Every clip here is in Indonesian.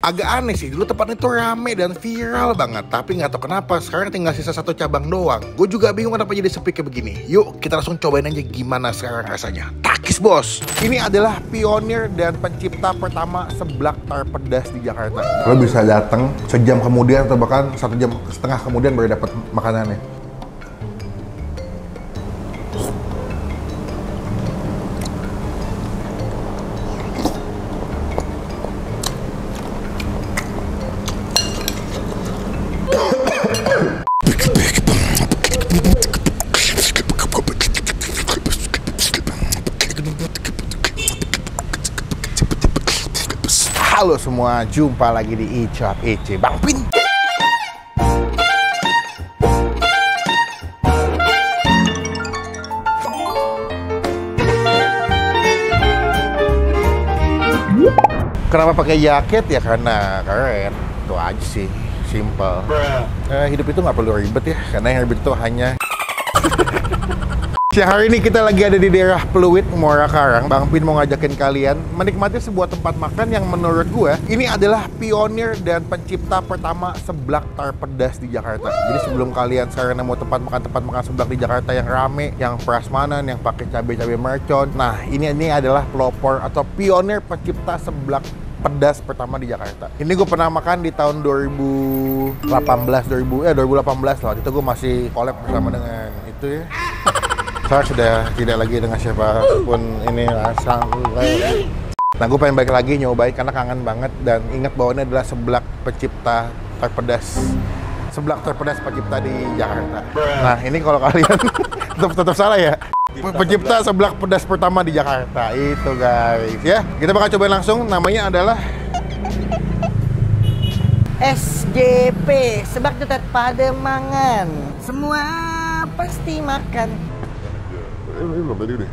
Agak aneh sih, dulu tempatnya tuh rame dan viral banget. Tapi nggak tahu kenapa, sekarang tinggal sisa satu cabang doang. Gue juga bingung kenapa jadi sepi kayak begini. Yuk, kita langsung cobain aja gimana sekarang rasanya. Takis bos! Ini adalah pionir dan pencipta pertama seblak tar pedas di Jakarta. Lo bisa datang sejam kemudian atau bahkan 1,5 jam kemudian baru dapat makanannya. Halo semua, jumpa lagi di Icap EC Bang Pin. Kenapa pakai jaket ya? Karena keren. Itu aja sih, simple. Hidup itu nggak perlu ribet ya, karena yang ribet itu hanya hari ini kita lagi ada di daerah Pluit, Muara Karang. Bang Pin mau ngajakin kalian menikmati sebuah tempat makan yang menurut gue ini adalah pionir dan pencipta pertama seblak tar pedas di Jakarta. Jadi sebelum kalian sekarang mau tempat makan seblak di Jakarta yang rame, yang prasmanan, yang pakai cabai-cabai mercon. Nah, ini adalah pelopor atau pionir pencipta seblak pedas pertama di Jakarta. Ini gue pernah makan di tahun 2018 lah. Itu gue masih collab bersama dengan itu ya. Saya sudah tidak lagi dengan siapapun ini rasa. Nah, gue pengen balik lagi nyobain karena kangen banget dan ingat bahwa ini adalah seblak pencipta terpedas. Seblak terpedas pencipta di Jakarta. Nah, ini kalau kalian tetap salah ya. Pencipta seblak pedas pertama di Jakarta itu guys ya. Kita bakal cobain langsung. Namanya adalah SJP, seblak jutet Pademangan. Semua pasti makan. Belum tadi deh.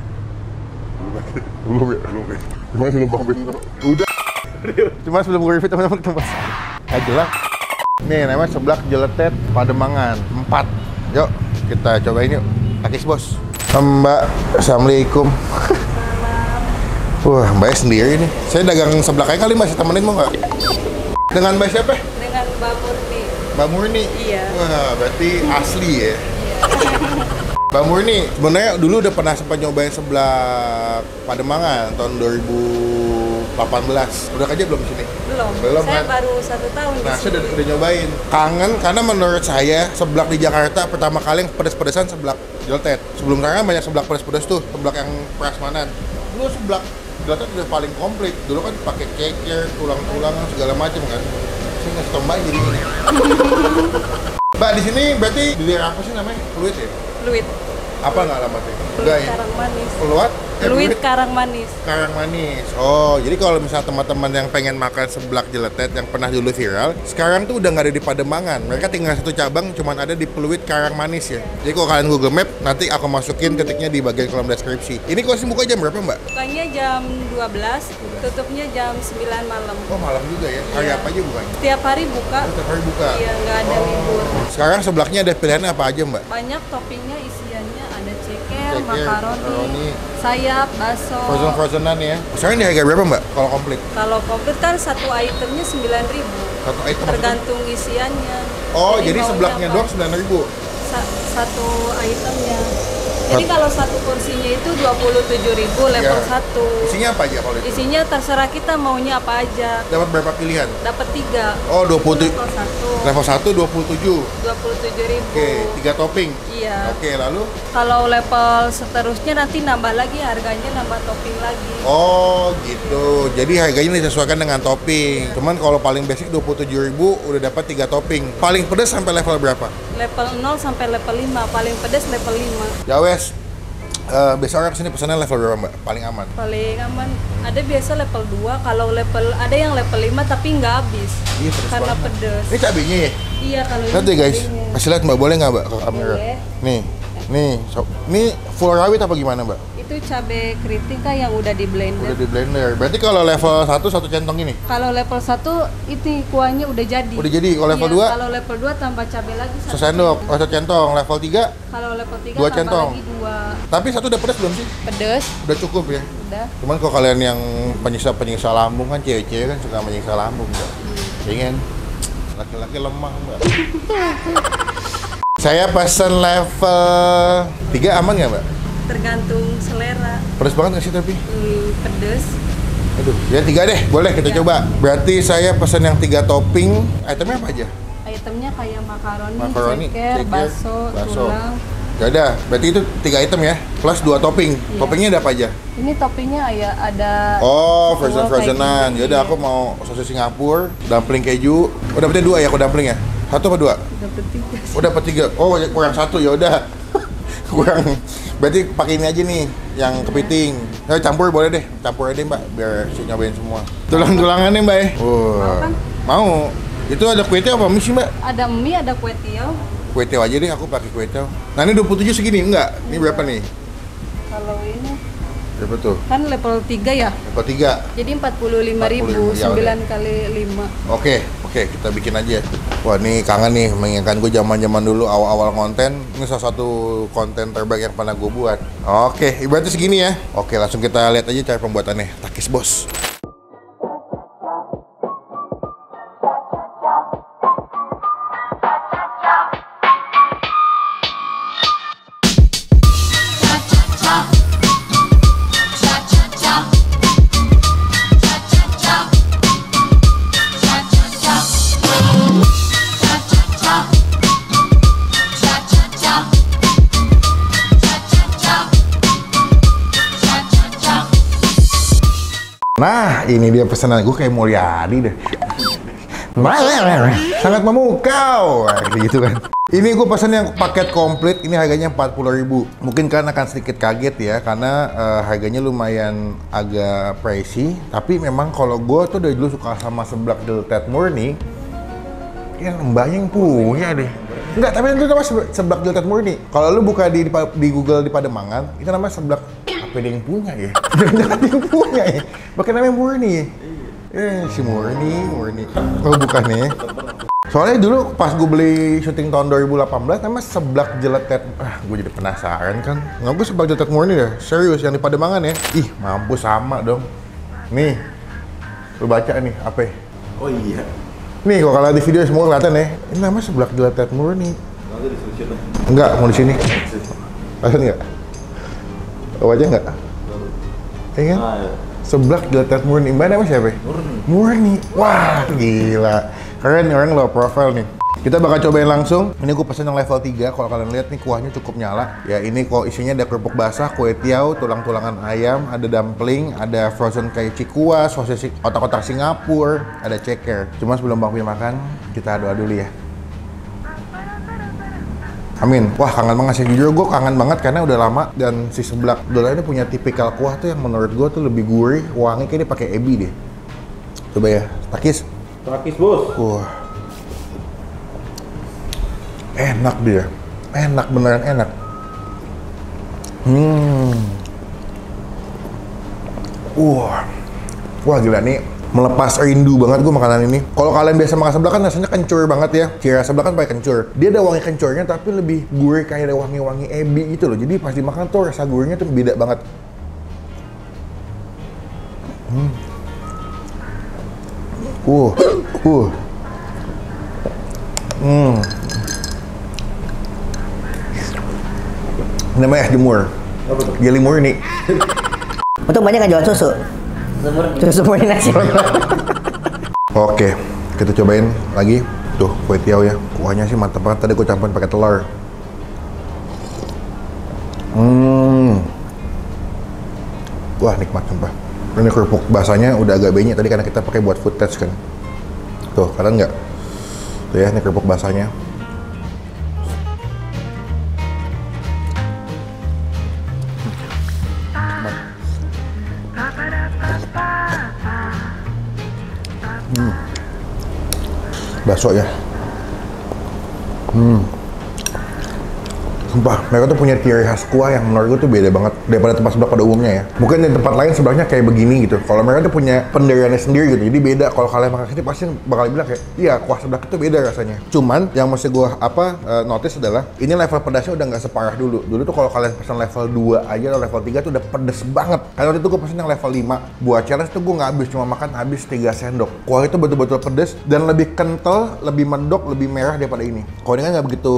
Belum ya? Cuma sebelum Bang Pin udah. Cuma sebelum gue review teman-teman tempat. Jelas. Nih namanya seblak jeletet Pademangan 4. Yuk kita cobain yuk. Takis bos. Mbak, assalamualaikum. Wah, Mbak sendiri nih. Saya dagang seblak aja kali, masih temenin mau nggak? Dengan Mbak siapa? Dengan Mbak Murni. Mbak Murni? Iya. Wah, berarti asli ya? Iya. Mbak Murni, sebenarnya dulu udah pernah sempat nyobain seblak Pademangan tahun 2018. Udah kerja belum di sini? Belum Saya kan? baru 1 tahun Nah, di saya sini. udah nyobain. Kangen karena menurut saya seblak di Jakarta pertama kali yang pedas-pedasan seblak jeletet. Sebelum sekarang banyak seblak pedas-pedas tuh, seblak yang prasmanan. Dulu seblak jeletet udah paling komplit. Dulu kan pakai keker, tulang-tulangan segala macam kan. Saya nggak tambah jadi ini. Mbak, di sini berarti di daerah apa sih namanya? Pluit ya? Pluit. Apa nggak alamatnya? Pluit Karangmanis. Pluit? Pluit Karangmanis. Karangmanis. Oh, jadi kalau misalnya teman-teman yang pengen makan seblak jeletet yang pernah dulu viral, sekarang tuh udah nggak ada di Pademangan. Mereka tinggal satu cabang, cuman ada di Pluit Karangmanis ya. Jadi kalau kalian Google Map, nanti aku masukin ketiknya di bagian kolom deskripsi. Ini kok sih buka jam berapa, Mbak? Bukanya jam 12, tutupnya jam 9 malam. Oh, malam juga ya? Hari Iya. apa aja bukanya? Setiap hari buka. Setiap hari buka? Iya, nggak ada libur. Sekarang seblaknya ada pilihannya apa aja, Mbak? Banyak toppingnya, isiannya ada ceker, Ceker, makaroni, makaroni, sayap, bakso. frozen-frozenan ya. Sekarang di harga berapa, Mbak? Kalau komplit? Kalau komplit kan satu itemnya 9.000. Satu item maksudnya? Tergantung isiannya. Oh, jadi maunya seblaknya apa? doang 9.000. Satu itemnya. Jadi kalau satu porsinya itu 27.000 level Ya. 1. Isinya apa aja kalau itu? Isinya terserah kita maunya apa aja. Dapat berapa pilihan? Dapat 3. Oh, 27. Level 1 Level 1 27. 27.000. Oke, 3 topping. Iya. Oke, lalu? Kalau level seterusnya nanti nambah lagi harganya, nambah topping lagi. Oh, gitu. Jadi harganya disesuaikan dengan topping. Cuman kalau paling basic 27.000 udah dapat 3 topping. Paling pedas sampai level berapa? Level 0 sampai level 5, paling pedas level 5. Ya wes. Biasa orang kesini pesannya level berapa, Mbak? Paling aman. Paling aman. Ada biasa level 2, kalau level ada yang level 5 tapi nggak habis. Iya, pedas karena banget. pedas. Ini cabenya ya? Iya, kalau Lihat ini deh guys. cabenya. Kasih lihat Mbak, boleh nggak Mbak ke kamera? Boleh. Nih. Ini full rawit apa gimana, Mbak? Itu cabai keriting kan yang udah di blender. Udah di blender. Berarti kalau level 1 satu centong ini? Kalau level 1 itu kuahnya udah jadi. Udah jadi. Kalau level Iya, 2? Kalau level 2 tambah cabai lagi satu Sesendok. Oh, satu centong. Level 3? Kalau level 3 Dua tambah centong. lagi 2. Tapi satu udah pedas belum sih? Pedes, Udah cukup ya? udah. Cuman kalau kalian yang penyiksa lambung kan cewek-cewek kan suka menyiksa lambung, Mbak. Ingin laki-laki lemah mbak. Saya pesan level 3 aman nggak mbak? Tergantung selera. Pedas banget nggak sih tapi? Pedes. Aduh, ya 3 deh, boleh kita Ya. coba. Berarti saya pesan yang 3 topping. Itemnya apa aja? Itemnya kayak makaroni, Makaroni, ceker, bakso, tulang. Ya udah, berarti itu 3 item ya, plus 2 topping. Iya. Toppingnya ada apa aja? Ini toppingnya ya ada. Oh, telur frozenan. kayak Ya udah, gini. aku mau sosis Singapura, dumpling keju. Oh, dapetnya 2 ya aku dumpling ya? 1 apa 2? Dapet 3 sih. Oh, dapat 3. Oh, kurang 1 ya udah. Kurang. Berarti pakai ini aja nih, yang kepiting. Campur boleh deh, campur aja deh mbak, biar si nyobain semua. Tulang-tulangannya mbak ya? Mau kan? Mau. Itu ada kue tiaw apa mie sih mbak? Ada mie, ada kue tiaw. Kue tiaw aja deh, aku pakai kue tiaw. Nah ini 27 segini, enggak? Ini berapa nih? Kalau ini Berapa tuh? kan level 3 ya. Level 3. Jadi 45.000, 45.000, ya udah. 9 kali 5. Oke, kita bikin aja. Wah, ini kangen nih, mengingatkan gue zaman-zaman dulu awal-awal konten. Ini salah satu konten terbaik yang pernah gue buat. Oke, ibaratnya segini ya. Oke, langsung kita lihat aja cara pembuatannya. Takis bos. Nah, ini dia pesanan gue kayak Mulyadi deh. Sangat memukau, gitu kan. Ini gue pesan yang paket komplit, ini harganya 40.000. Mungkin kalian akan sedikit kaget ya, karena harganya lumayan agak pricey. Tapi memang kalau gue tuh dari dulu suka sama seblak Jilted Murni. Ya mbaknya yang punya deh. Enggak, tapi itu namanya seblak Jilted Murni. Kalau lu buka di Google di Pademangan, itu namanya seblak apa dia yang punya ya? Jangan dia yang punya ya? Pakai namanya Murni. Si Murni. Oh bukan ya? Soalnya dulu pas gue beli syuting tahun 2018 namanya seblak Jilted. Gue jadi penasaran kan. Nggak, gue seblak Jilted Murni deh. Serius yang di Pademangan ya? Ih, mampu sama dong. Nih, lu baca nih apa? Oh iya. Nih, kalau di video semua kelihatan ya. Ini namanya seblak Jilted Murni. Nanti disuruh Enggak, mau di sini. Pasang nggak? Wajah nggak? Iya kan? ya. Seblak Jilted Murni. Mbak namanya siapa? Murni. Wah, gila. Keren nih, orang low profile nih. Kita bakal cobain langsung. Ini gue pesen yang level 3. Kalau kalian lihat nih kuahnya cukup nyala. Ya ini kok isinya ada kerupuk basah, kue tiaw, tulang-tulangan ayam, ada dumpling, ada frozen kayak cikua, sosis otak-otak Singapura, ada ceker. Cuma sebelum Bang Pi makan, kita doa dulu ya. Amin. Wah, kangen banget sih. Jujur gue kangen banget karena udah lama dan si seblak dola ini punya tipikal kuah tuh yang menurut gue tuh lebih gurih, wangi, kayak dia pakai ebi deh. Coba ya, takis. Takis bos. Wah. Enak dia. Enak, beneran enak. Wah gila nih. Melepas rindu banget gue makanan ini. Kalau kalian biasa makan seblak kan rasanya kencur banget ya. Ciri rasa seblak kan pakai kencur. Dia ada wangi kencurnya tapi lebih gurih, kayak ada wangi-wangi ebi gitu loh. Jadi pas dimakan tuh rasa gurihnya tuh beda banget. Ini namanya es jemur. Jeli Murni. Untung banyak nggak jual susu. Susu Murni nasi. Oke, kita cobain lagi. Tuh, kue tiaw ya. Kuahnya sih mantap banget. Tadi gue campurin pakai telur. Wah, nikmat sumpah. Ini kerupuk basahnya udah agak benyek tadi karena kita pakai buat food test kan. Tuh, kalian nggak? Tuh ya, ini kerupuk basahnya. Bakso ya. Sumpah, mereka tuh punya ciri khas kuah yang menurut gue tuh beda banget daripada tempat seblak pada umumnya ya. Mungkin di tempat lain seblaknya kayak begini gitu. Kalau mereka tuh punya pendiriannya sendiri gitu. Jadi beda. Kalau kalian makan sini pasti bakal bilang kayak, iya kuah seblak itu beda rasanya. Cuman yang mesti gue notice adalah ini level pedasnya udah nggak separah dulu. Dulu tuh kalau kalian pesan level 2 aja atau level 3 tuh udah pedes banget. Karena waktu itu gue pesan yang level 5. Buat challenge tuh gue nggak habis, cuma makan habis 3 sendok. Kuah itu betul-betul pedes dan lebih kental, lebih mendok, lebih merah daripada ini. Kalau ini kan nggak begitu,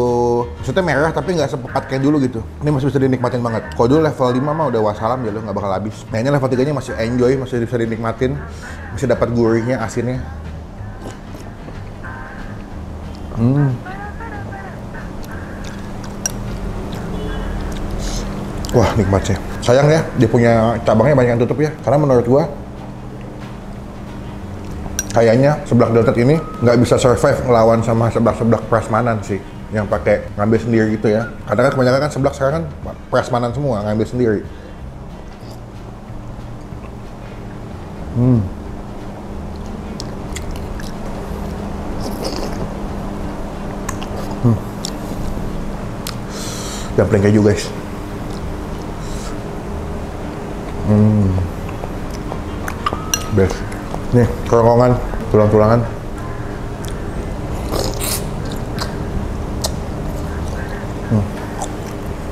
maksudnya merah tapi nggak sepekat kayak dulu gitu. Ini masih bisa dinikmatin banget. Kalau dulu level 5 mah udah wassalam ya lo, nggak bakal habis. Nah ini level 3 nya masih enjoy, masih bisa dinikmatin, masih dapat gurihnya, asinnya. Wah nikmat sih. Sayang ya, dia punya cabangnya banyak yang tutup ya. Karena menurut gua kayaknya seblak Deltet ini nggak bisa survive ngelawan sama seblak-seblak prasmanan sih, yang pakai ngambil sendiri gitu ya. Karena kan kebanyakan kan seblak sekarang kan prasmanan semua, ngambil sendiri. Dumpling keju guys. Best. Nih, kerongkongan, tulang-tulangan.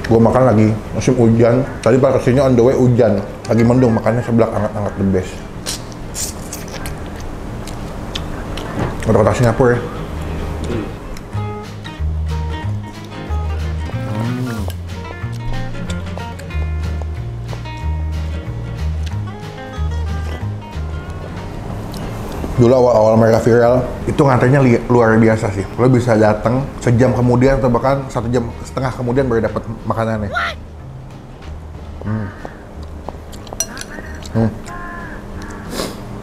Gue makan lagi musim hujan. Tadi pas kesini on the way hujan. Lagi mendung, makannya seblak hangat-hangat the best. Udah kota Singapura ya. Dulu awal-awal mereka viral, itu ngantrinya luar biasa sih. Lo bisa datang sejam kemudian atau bahkan 1,5 jam kemudian baru dapat makanannya.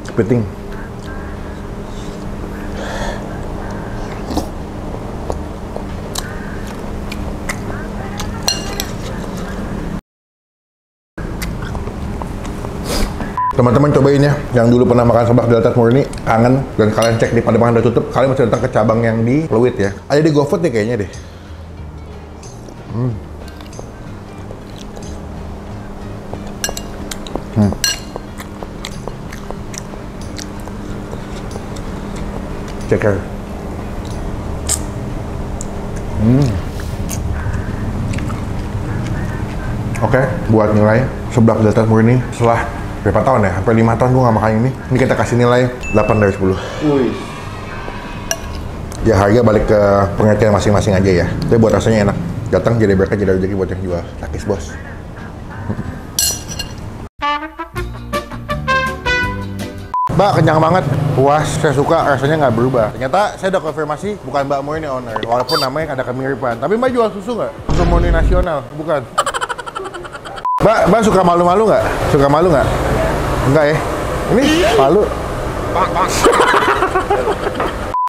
Kepiting. Teman-teman cobain ya, yang dulu pernah makan seblak Deltet murni, kangen, dan kalian cek di Pademangan udah tutup, kalian masih datang ke cabang yang di Pluit ya. Ada di GoFood nih kayaknya deh. Ceker. Oke, buat nilai seblak Deltet murni setelah berapa tahun ya? Sampai 5 tahun gue gak makan ini. Ini kita kasih nilai 8 dari 10. Wih. Ya harga balik ke pengertian masing-masing aja ya. Tapi buat rasanya enak. Datang jadi berkah, jadi rezeki buat yang jual. Takis bos. Mbak, kenyang banget. Puas, saya suka, rasanya nggak berubah. Ternyata saya udah konfirmasi, bukan Mbak Murni owner. Walaupun namanya ada kemiripan. Tapi Mbak jual susu nggak? Susu murni nasional? Bukan. Mbak suka malu-malu nggak? Suka malu nggak? Enggak ya? Ini malu.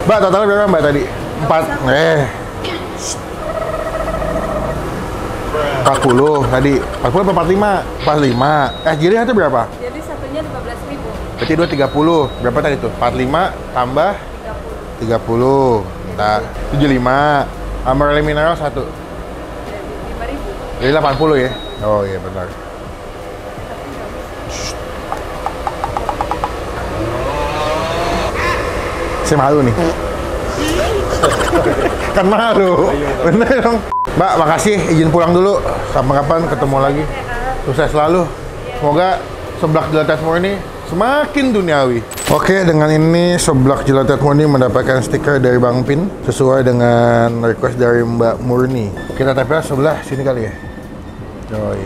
Mbak, totalnya berapa Mbak tadi? 4. 40 tadi. 40 apa 45? 45. Jadi itu berapa? Jadi satunya 15.000. Berarti 230. Berapa tadi tuh? 45 tambah 30. Nah, 75. Sama rele mineral 1. Jadi 80 ya? Oh iya benar. Saya malu nih. Kan malu. Bener dong. Mbak, makasih. Izin pulang dulu. Sampai kapan ketemu lagi. Sukses selalu. Semoga seblak Deltet murni semakin duniawi. Oke, dengan ini seblak Deltet murni mendapatkan stiker dari Bang Pin sesuai dengan request dari Mbak Murni. Kita tempel sebelah sini kali ya. Yoi.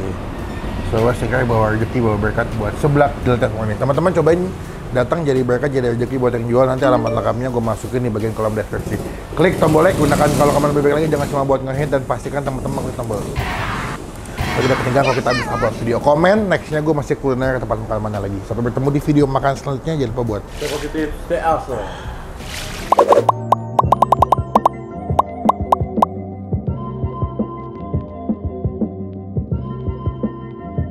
Sebelah stiker bawa rezeki, bawa berkat buat seblak Deltet murni. Teman-teman cobain, datang jadi berkat, jadi rezeki buat yang jual. Nanti alamat lengkapnya gue masukin di bagian kolom deskripsi. Klik tombol like, gunakan kalau kamu lebih baik lagi, jangan cuma buat nge-hit, dan pastikan teman-teman klik tombol jadi udah ketinggalan kalau kita habis upload video. Komen, nextnya gue masih kuliner ke tempat makan mana lagi. Sampai bertemu di video makan selanjutnya. Jangan lupa buat Stay positif, stay awesome.